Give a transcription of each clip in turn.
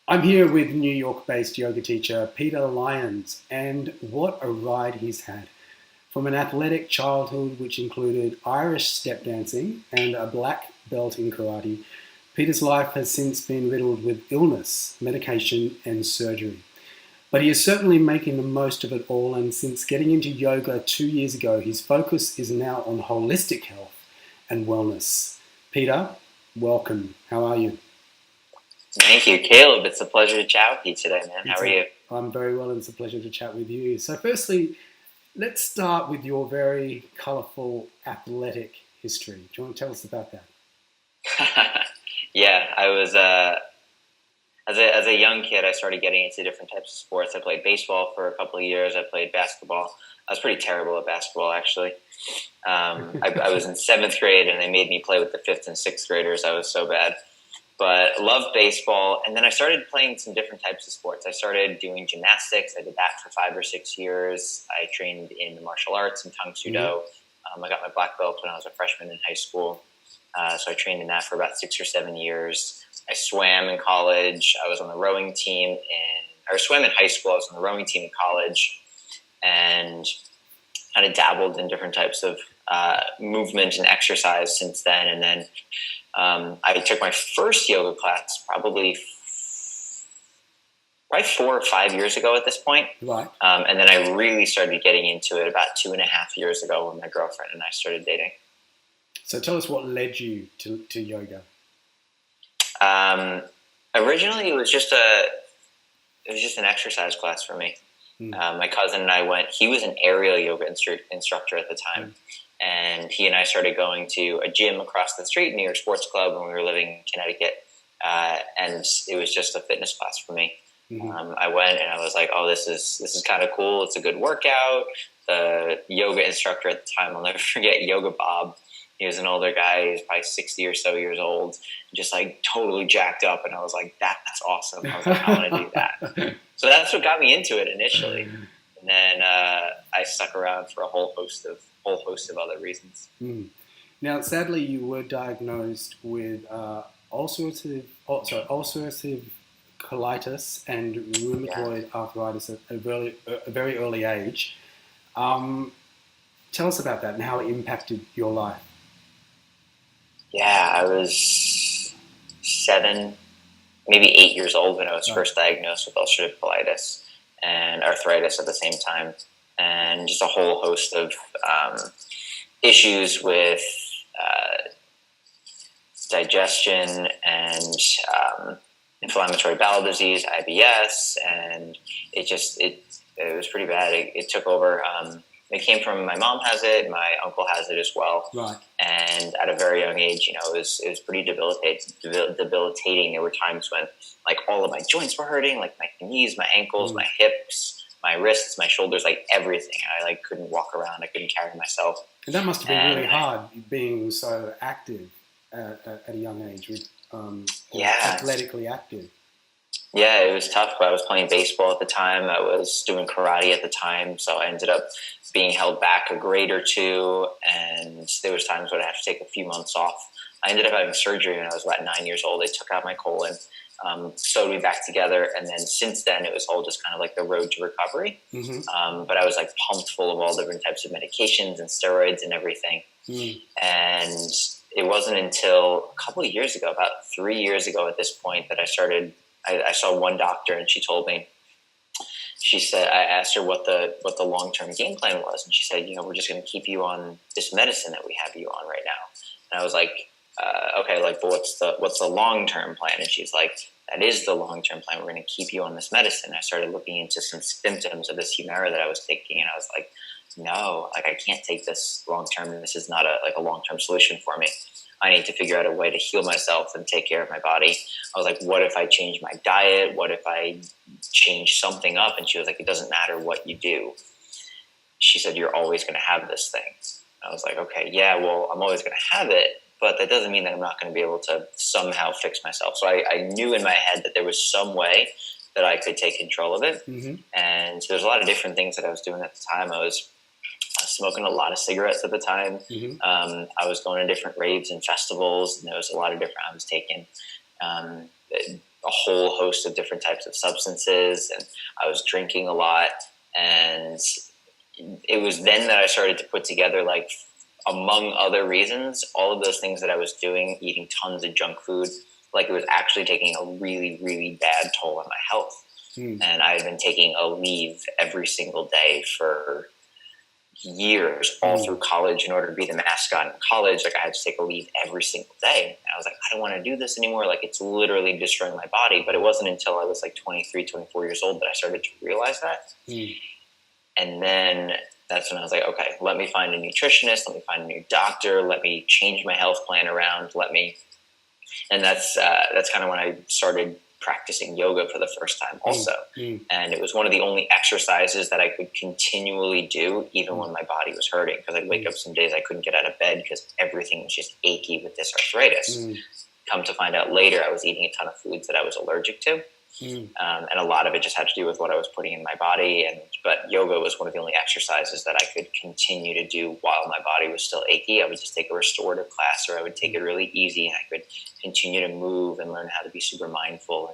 I'm here with New York-based yoga teacher Peter Lyons, and what a ride he's had. From an athletic childhood which included Irish step dancing and a black belt in karate, Peter's life has since been riddled with illness, medication, and surgery. But he is certainly making the most of it all, and since getting into yoga 2 years ago, his focus is now on holistic health and wellness. Peter, welcome. How are you? Thank you, Caleb. It's a pleasure to chat with you today, man. How are you? I'm very well, and it's a pleasure to chat with you. So firstly, let's start with your very colourful athletic history. Do you want to tell us about that? Yeah, I was as a young kid, I started getting into different types of sports. I played baseball for a couple of years. I played basketball. I was pretty terrible at basketball, actually. I was in seventh grade, and they made me play with the fifth and sixth graders. I was so bad. But loved baseball, and then I started playing some different types of sports. I started doing gymnastics. I did that for 5 or 6 years. I trained in the martial arts and Tang Soo Do. I got my black belt when I was a freshman in high school. So I trained in that for about 6 or 7 years. I swam in college. I was on the rowing team I swam in high school. I was on the rowing team in college, and kind of dabbled in different types of movement and exercise since then. And then I took my first yoga class probably 4 or 5 years ago at this point. Right. And then I really started getting into it about 2.5 years ago when my girlfriend and I started dating. So tell us what led you to yoga. Originally, it was just an exercise class for me. My cousin and I went. He was an aerial yoga instructor at the time. And he and I started going to a gym across the street, New York Sports Club, when we were living in Connecticut. And it was just a fitness class for me. I went and I was like, oh, this is kind of cool. It's a good workout. The yoga instructor at the time, I'll never forget, Yoga Bob. He was an older guy. He was probably 60 or so years old, just like totally jacked up. And I was like, that's awesome. I was like, I want to do that. So that's what got me into it initially. And then I stuck around for a whole host of other reasons. Now, sadly, you were diagnosed with ulcerative colitis and rheumatoid arthritis at a very early age. Tell us about that and how it impacted your life. Yeah, I was 7, maybe 8 years old when I was first diagnosed with ulcerative colitis and arthritis at the same time, and just a whole host of issues with digestion and inflammatory bowel disease, IBS, and it was pretty bad. It took over. It came from my mom has it, my uncle has it as well. Right. And at a very young age, it was pretty debilitating. There were times when like all of my joints were hurting, like my knees, my ankles, my hips, my wrists, my shoulders, like everything. I couldn't walk around. I couldn't carry myself. And that must have been really hard, being so active at a young age, athletically active. Yeah, it was tough, but I was playing baseball at the time. I was doing karate at the time, so I ended up being held back a grade or two, and there was times when I had to take a few months off. I ended up having surgery when I was about 9 years old. They took out my colon, sewed me back together, and then since then it was all just kind of like the road to recovery. But I was like pumped full of all different types of medications and steroids and everything. And it wasn't until a couple of years ago, about 3 years ago at this point, that I saw one doctor, and she told me, she said, I asked her what the long-term game plan was. And she said, we're just going to keep you on this medicine that we have you on right now. And I was like, okay, like, but what's the long-term plan? And she's like, that is the long-term plan. We're going to keep you on this medicine. I started looking into some symptoms of this Humira that I was taking. And I was like, no, like I can't take this long-term. This is not a long-term solution for me. I need to figure out a way to heal myself and take care of my body. I was like, what if I change my diet? What if I change something up? And she was like, it doesn't matter what you do. She said, you're always going to have this thing. I was like, okay, yeah, well, I'm always going to have it, but that doesn't mean that I'm not going to be able to somehow fix myself. So I knew in my head that there was some way that I could take control of it. And so there's a lot of different things that I was doing at the time. I was smoking a lot of cigarettes at the time. I was going to different raves and festivals, and there was a lot of different, I was taking a whole host of different types of substances, and I was drinking a lot. And it was then that I started to put together, like, among other reasons, all of those things that I was doing, eating tons of junk food, like, it was actually taking a really, really bad toll on my health. And I had been taking a leave every single day for years, all through college, in order to be the mascot in college. Like, I had to take a leave every single day. And I was like, I don't want to do this anymore. Like, it's literally destroying my body. But it wasn't until I was like 23, 24 years old that I started to realize that. And then that's when I was like, okay, let me find a nutritionist, let me find a new doctor, let me change my health plan around, and that's kind of when I started practicing yoga for the first time also. And it was one of the only exercises that I could continually do, even when my body was hurting, because I'd wake up some days I couldn't get out of bed because everything was just achy with this arthritis. Come to find out later, I was eating a ton of foods that I was allergic to. And a lot of it just had to do with what I was putting in my body. But yoga was one of the only exercises that I could continue to do while my body was still achy. I would just take a restorative class, or I would take it really easy, and I could continue to move and learn how to be super mindful.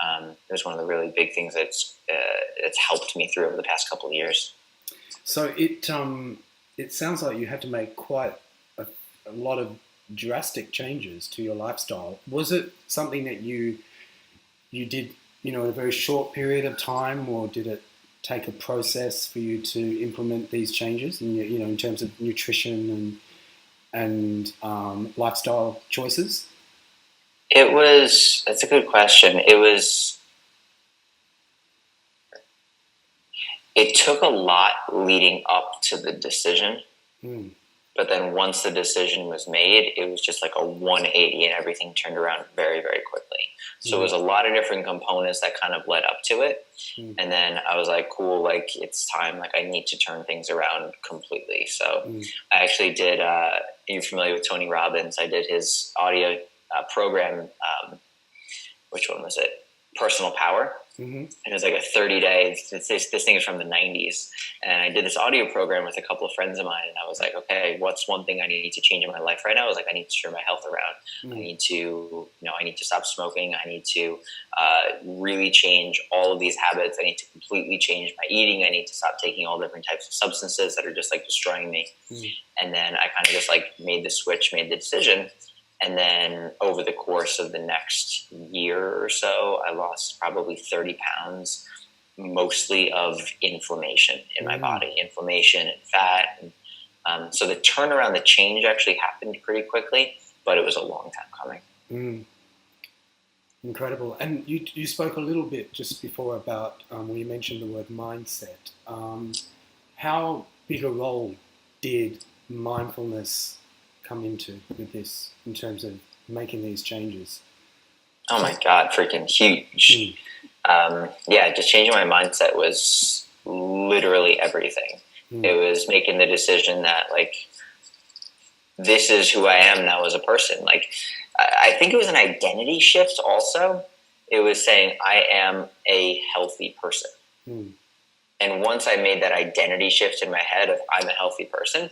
And it was one of the really big things that's helped me through over the past couple of years. So it sounds like you had to make quite a lot of drastic changes to your lifestyle. Was it something that you did, in a very short period of time, or did it take a process for you to implement these changes, in terms of nutrition and lifestyle choices? That's a good question. It took a lot leading up to the decision. But then once the decision was made, it was just like a 180, and everything turned around very, very quickly. So it was a lot of different components that kind of led up to it. And then I was like, cool, like, it's time. Like, I need to turn things around completely. So I actually did, you're familiar with Tony Robbins. I did his audio program. Which one was it? Personal Power. And it was like a 30-day, this thing is from the 90s. And I did this audio program with a couple of friends of mine. And I was like, okay, what's one thing I need to change in my life right now? I was like, I need to turn my health around. I need to, I need to stop smoking. I need to really change all of these habits. I need to completely change my eating. I need to stop taking all different types of substances that are just like destroying me. And then I kind of just like made the switch, made the decision. And then over the course of the next year or so, I lost probably 30 pounds, mostly of inflammation in my body, inflammation and fat. And so the turnaround, the change actually happened pretty quickly, but it was a long time coming. Incredible. And you spoke a little bit just before about, when you mentioned the word mindset. How big a role did mindfulness come into with this in terms of making these changes? Oh my God, freaking huge. Just changing my mindset was literally everything. It was making the decision that, like, this is who I am now as a person. Like, I think it was an identity shift also. It was saying I am a healthy person. And once I made that identity shift in my head of I'm a healthy person,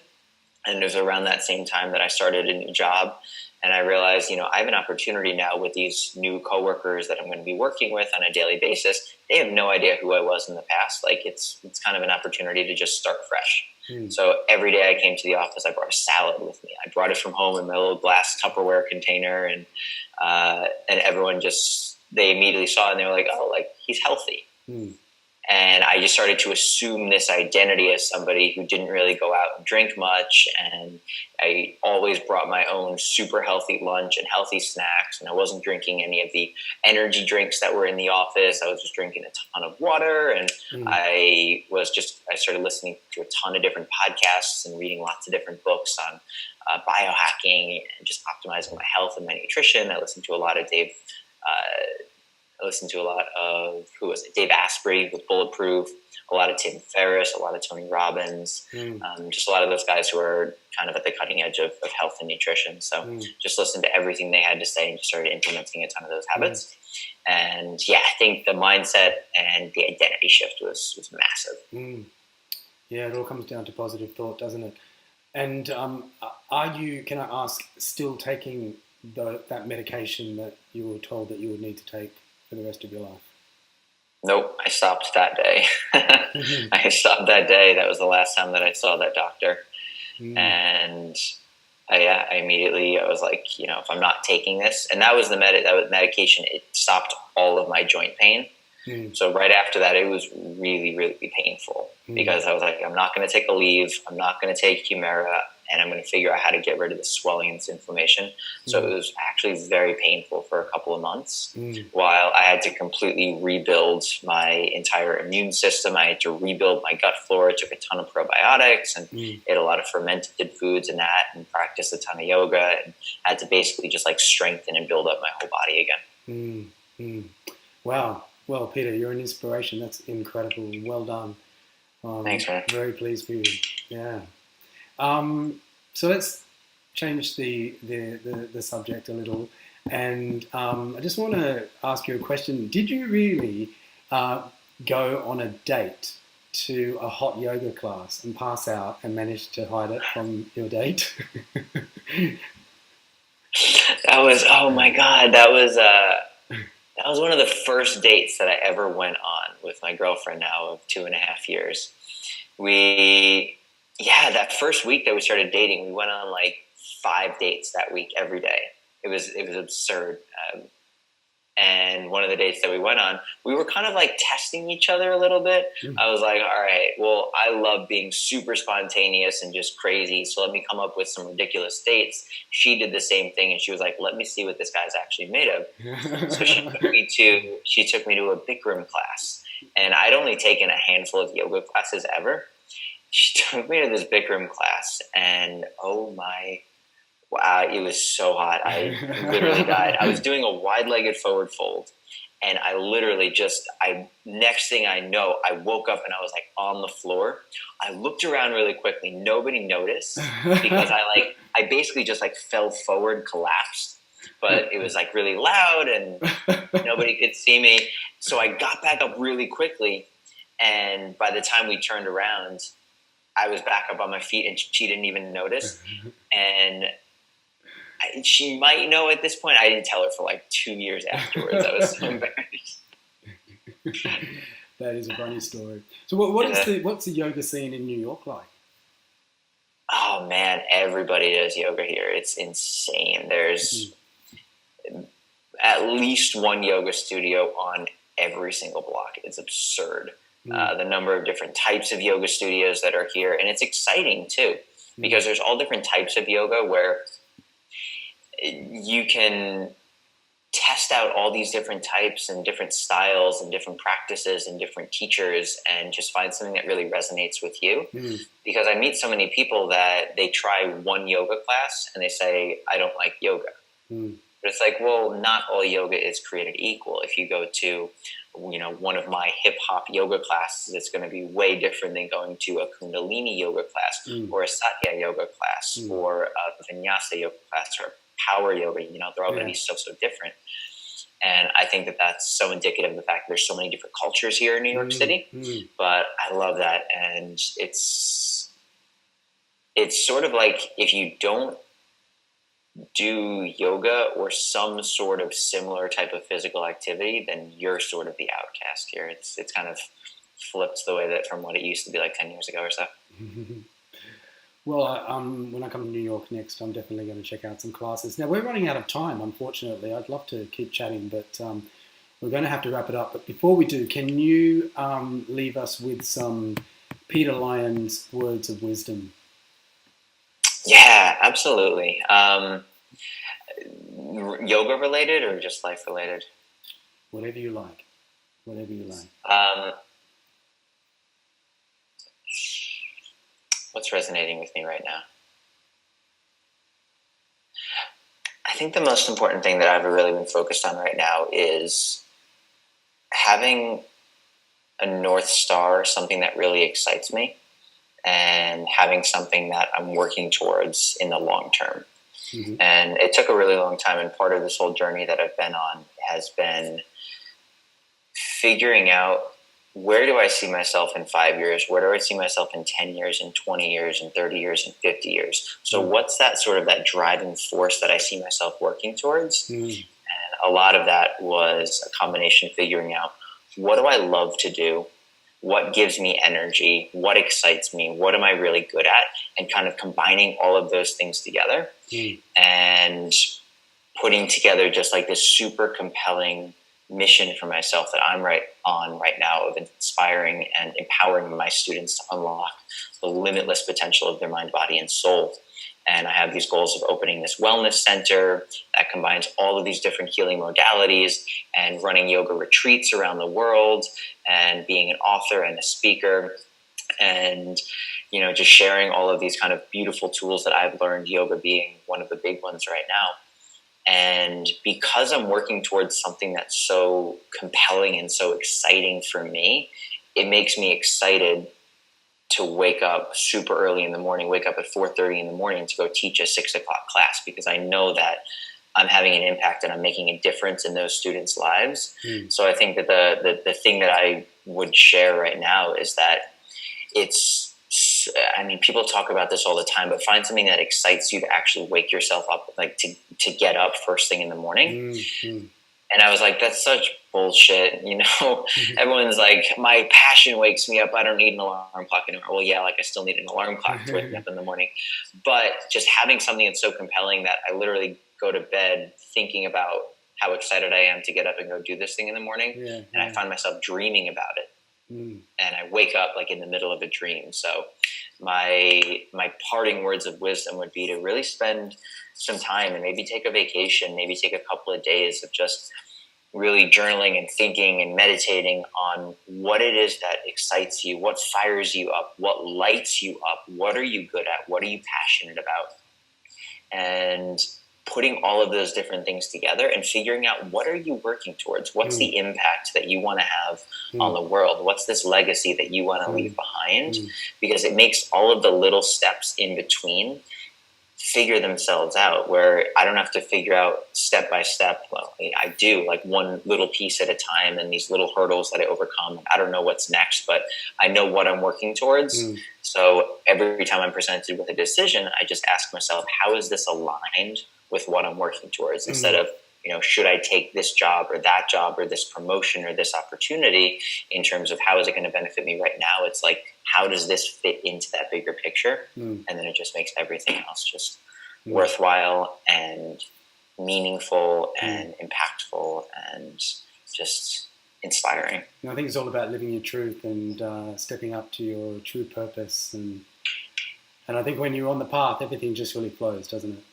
and it was around that same time that I started a new job, and I realized, I have an opportunity now with these new coworkers that I'm going to be working with on a daily basis. They have no idea who I was in the past. Like, it's kind of an opportunity to just start fresh. So every day I came to the office, I brought a salad with me. I brought it from home in my little glass Tupperware container, and everyone they immediately saw it, and they were like, oh, like, he's healthy. And I just started to assume this identity as somebody who didn't really go out and drink much. And I always brought my own super healthy lunch and healthy snacks. And I wasn't drinking any of the energy drinks that were in the office. I was just drinking a ton of water. And I started listening to a ton of different podcasts and reading lots of different books on biohacking and just optimizing my health and my nutrition. I listened to a lot of Dave Asprey with Bulletproof, a lot of Tim Ferriss, a lot of Tony Robbins, just a lot of those guys who are kind of at the cutting edge of health and nutrition. So just listened to everything they had to say and just started implementing a ton of those habits. And I think the mindset and the identity shift was massive. Yeah, it all comes down to positive thought, doesn't it? And are you, can I ask, still taking that medication that you were told that you would need to take for the rest of your life? Nope, I stopped that day. I stopped that day. That was the last time that I saw that doctor. And I immediately, I was like, you know, if I'm not taking this, and that was medication, it stopped all of my joint pain. So right after that, it was really, really painful because I was like, I'm not going to take a leave. I'm not going to take Humira, and I'm going to figure out how to get rid of the swelling and this inflammation. So it was actually very painful for a couple of months while I had to completely rebuild my entire immune system. I had to rebuild my gut flora. I took a ton of probiotics and ate a lot of fermented foods and that, and practiced a ton of yoga, and had to basically just like strengthen and build up my whole body again. Wow. Well, Peter, you're an inspiration. That's incredible. Well done. Thanks, man. Very pleased for you. Yeah. So let's change the subject a little, and I just want to ask you a question. Did you really go on a date to a hot yoga class and pass out and manage to hide it from your date? That was, oh my God, that was one of the first dates that I ever went on with my girlfriend now of 2.5 years. That first week that we started dating, we went on like 5 dates that week every day. It was absurd. And one of the dates that we went on, we were kind of like testing each other a little bit. I was like, all right, well, I love being super spontaneous and just crazy, so let me come up with some ridiculous dates. She did the same thing, and she was like, let me see what this guy's actually made of. So she took me to a Bikram class, and I'd only taken a handful of yoga classes ever. She took me to this Bikram class, and oh my, wow, it was so hot. I literally died. I was doing a wide-legged forward fold, and I literally next thing I know, I woke up and I was like on the floor. I looked around really quickly. Nobody noticed because I basically just like fell forward, collapsed, but it was like really loud and nobody could see me. So I got back up really quickly, and by the time we turned around, I was back up on my feet, and she didn't even notice. And she might know at this point. I didn't tell her for like 2 years afterwards. I was so embarrassed. That is a funny story. So what's the yoga scene in New York like? Oh man, everybody does yoga here. It's insane. There's at least one yoga studio on every single block. It's absurd. The number of different types of yoga studios that are here. And it's exciting too, because there's all different types of yoga where you can test out all these different types and different styles and different practices and different teachers, and just find something that really resonates with you. Because I meet so many people that they try one yoga class and they say, I don't like yoga. But it's like, well, not all yoga is created equal. If you go to, one of my hip hop yoga classes, it's going to be way different than going to a Kundalini yoga class or a Satya yoga class or a Vinyasa yoga class or a power yoga. They're all going to be so different. And I think that that's so indicative of the fact that there's so many different cultures here in New York City. But I love that. And it's sort of like, if you don't do yoga or some sort of similar type of physical activity, then you're sort of the outcast here. It's kind of flipped the way that from what it used to be like 10 years ago or so. Well, when I come to New York next, I'm definitely going to check out some classes. Now, we're running out of time, unfortunately. I'd love to keep chatting, but we're going to have to wrap it up. But before we do, can you leave us with some Peter Lyons words of wisdom? Yeah, absolutely. Yoga related or just life related? Whatever you like. What's resonating with me right now? I think the most important thing that I've really been focused on right now is having a North Star, something that really excites me, and having something that I'm working towards in the long term. And it took a really long time, and part of this whole journey that I've been on has been figuring out, where do I see myself in 5 years? Where do I see myself in 10 years, in 20 years, in 30 years, in 50 years? So what's that sort of that driving force that I see myself working towards? And a lot of that was a combination of figuring out, what do I love to do? What gives me energy? What excites me? What am I really good at? And kind of combining all of those things together and putting together just like this super compelling mission for myself that I'm right now, of inspiring and empowering my students to unlock the limitless potential of their mind, body, and soul. And I have these goals of opening this wellness center that combines all of these different healing modalities, and running yoga retreats around the world, and being an author and a speaker, and, you know, just sharing all of these kind of beautiful tools that I've learned, yoga being one of the big ones right now. And because I'm working towards something that's so compelling and so exciting for me, it makes me excited to wake up super early in the morning, wake up at 4:30 in the morning to go teach a 6 o'clock class, because I know that I'm having an impact and I'm making a difference in those students' lives. So I think that the thing that I would share right now is that people talk about this all the time, but find something that excites you to actually wake yourself up, like to get up first thing in the morning. And I was like, that's such bullshit. You know, everyone's like, my passion wakes me up. I don't need an alarm clock anymore. Well, yeah, like I still need an alarm clock to wake me up in the morning. But just having something that's so compelling that I literally go to bed thinking about how excited I am to get up and go do this thing in the morning. And I find myself dreaming about it. And I wake up like in the middle of a dream. So my parting words of wisdom would be to really spend some time and maybe take a vacation, maybe take a couple of days of just really journaling and thinking and meditating on what it is that excites you, what fires you up, what lights you up, what are you good at, what are you passionate about, and putting all of those different things together and figuring out, what are you working towards? What's the impact that you want to have on the world? What's this legacy that you want to leave behind? Because it makes all of the little steps in between figure themselves out, where I don't have to figure out step by step. Well, I do, like one little piece at a time, and these little hurdles that I overcome. I don't know what's next, but I know what I'm working towards. So every time I'm presented with a decision, I just ask myself, how is this aligned with what I'm working towards? Instead of, you know, should I take this job or that job or this promotion or this opportunity, in terms of how is it going to benefit me right now? It's like, how does this fit into that bigger picture? And then it just makes everything else just worthwhile and meaningful and impactful and just inspiring. And I think it's all about living your truth and stepping up to your true purpose. And I think when you're on the path, everything just really flows, doesn't it?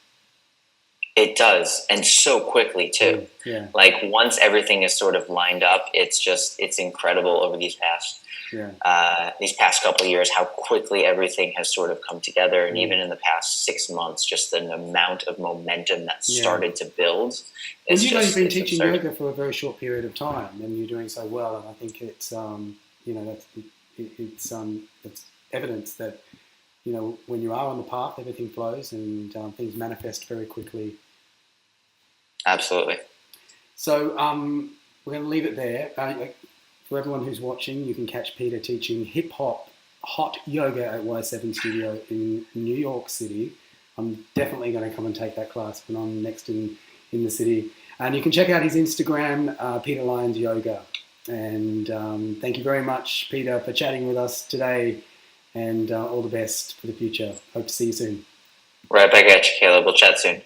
It does, and so quickly too. Like once everything is sort of lined up, it's incredible over these past couple of years how quickly everything has sort of come together. And even in the past 6 months, just an amount of momentum that started to build. Well, you've only been teaching yoga for a very short period of time, and you're doing so well. And I think it's it's evidence that, you know, when you are on the path, everything flows and things manifest very quickly. Absolutely. So we're going to leave it there. For everyone who's watching, you can catch Peter teaching hip-hop hot yoga at Y7 Studio in New York City. I'm definitely going to come and take that class when I'm next in the city. And you can check out his Instagram, Peter Lyons Yoga. And thank you very much, Peter, for chatting with us today. And all the best for the future. Hope to see you soon. Right back at you, Caleb. We'll chat soon.